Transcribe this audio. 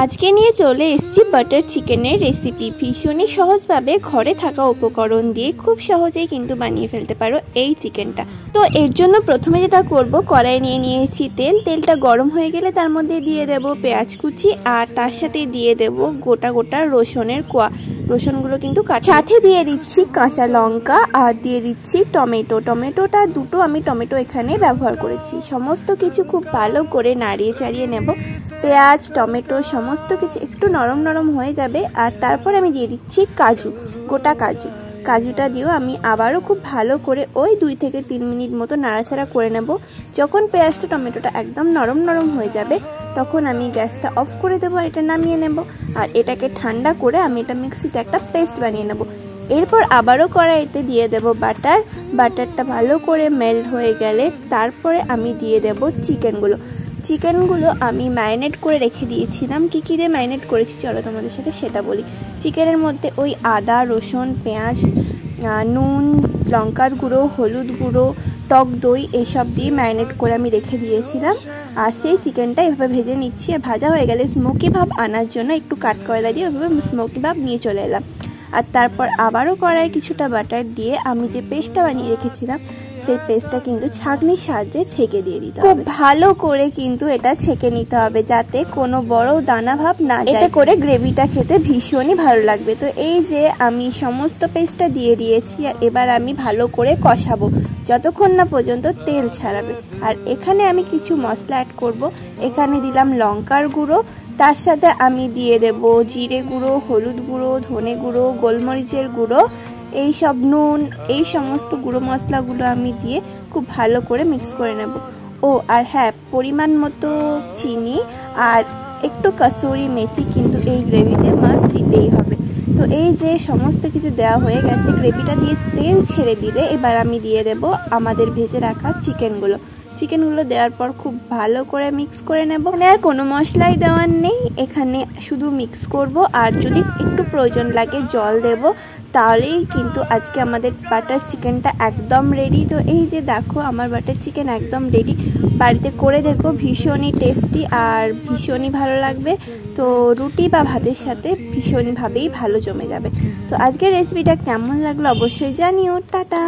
আজকে নিয়ে চলে এসেছি বাটার চিকেনের রেসিপি। ভীষণই সহজভাবে ঘরে থাকা উপকরণ দিয়ে খুব সহজেই কিন্তু বানিয়ে ফেলতে পারো এই চিকেনটা। তো এর জন্য প্রথমে যেটা করব, কড়াই নিয়ে নিয়েছি তেল। তেলটা গরম হয়ে গেলে তার মধ্যে দিয়ে দেব পেঁয়াজ কুচি, আর তার সাথে দিয়ে দেব গোটা গোটা রসুনের কোয়া। রসুনগুলো কিন্তু সাথে দিয়ে দিচ্ছি কাঁচা লঙ্কা, আর দিয়ে দিচ্ছি টমেটো। টমেটোটা দুটো আমি টমেটো এখানে ব্যবহার করেছি। সমস্ত কিছু খুব ভালো করে নাড়িয়ে চাড়িয়ে নেব। পেঁয়াজ টমেটো সমস্ত কিছু একটু নরম নরম হয়ে যাবে, আর তারপর আমি দিয়ে দিচ্ছি কাজু, গোটা কাজু। কাজুটা দিয়েও আমি আবারও খুব ভালো করে ওই 2 থেকে 3 মিনিট মতো নাড়াচাড়া করে নেব। যখন পেঁয়াজটা টমেটোটা একদম নরম নরম হয়ে যাবে, তখন আমি গ্যাসটা অফ করে দেবো, আর এটা নামিয়ে নেব। আর এটাকে ঠান্ডা করে আমি এটা মিক্সিতে একটা পেস্ট বানিয়ে নেব। এরপর আবারও কড়াইতে দিয়ে দেব বাটার। বাটারটা ভালো করে মেল্ট হয়ে গেলে তারপরে আমি দিয়ে দেব চিকেনগুলো আমি ম্যারিনেট করে রেখে দিয়েছিলাম। কী দিয়ে ম্যারিনেট করেছি চলো তোমাদের সাথে সেটা বলি। চিকেনের মধ্যে ওই আদা রসুন পেঁয়াজ, নুন, লঙ্কার গুঁড়ো, হলুদ গুঁড়ো, টক দই এইসব দিয়ে ম্যারিনেট করে আমি রেখে দিয়েছিলাম। আর সেই চিকেনটা এভাবে ভেজে নিচ্ছি। আর ভাজা হয়ে গেলে স্মোকি ভাব আনার জন্য একটু কাঠকয়লা দিয়ে ওইভাবে স্মোকি ভাব নিয়ে চলে এলাম। আর তারপর আবারও কড়াই কিছুটা বাটার দিয়ে আমি যে পেস্টটা বানিয়ে রেখেছিলাম, সেই পেস্টটা কিন্তু ছাঁকনির সাহায্যে ছেঁকে দিয়ে দিতে হবে। খুব ভালো করে কিন্তু এটা ছেঁকে নিতে হবে, যাতে কোনো বড় দানা ভাব না যায়। এতে করে গ্রেভিটা খেতে ভীষণই ভালো লাগবে। তো এই যে আমি সমস্ত পেস্টটা দিয়ে দিয়েছি, এবার আমি ভালো করে কষাবো যতক্ষণ না পর্যন্ত তেল ছাড়াবে। আর এখানে আমি কিছু মশলা অ্যাড করব। এখানে দিলাম লঙ্কার গুঁড়ো, তার সাথে আমি দিয়ে দেব জিরে গুঁড়ো, হলুদ গুঁড়ো, ধনে গুঁড়ো, গোলমরিচের গুঁড়ো, এই সব নুন, এই সমস্ত গুঁড়ো মশলাগুলো আমি দিয়ে খুব ভালো করে মিক্স করে নেব। ও আর হ্যাঁ, পরিমাণ মতো চিনি আর একটু কাসুরি মেথি কিন্তু এই গ্রেভিতে মাস্ট দিতেই হবে। তো এই যে সমস্ত কিছু দেওয়া হয়ে গেছে, গ্রেভিটা দিয়ে তেল ছেড়ে দিলে এবার আমি দিয়ে দেব আমাদের ভেজে রাখা চিকেনগুলো দেওয়ার পর খুব ভালো করে মিক্স করে নেব। এখানে আর কোনো মশলাই দেওয়ার নেই, এখানে শুধু মিক্স করব। আর যদি একটু প্রয়োজন লাগে জল দেব, তাহলেই কিন্তু আজকে আমাদের বাটার চিকেনটা একদম রেডি। তো এই যে দেখো আমার বাটার চিকেন একদম রেডি। বাড়িতে করে দেখো, ভীষণই টেস্টি আর ভীষণই ভালো লাগবে। তো রুটি বা ভাতের সাথে ভীষণভাবেই ভালো জমে যাবে। তো আজকের রেসিপিটা কেমন লাগলো অবশ্যই জানিও। টাটা।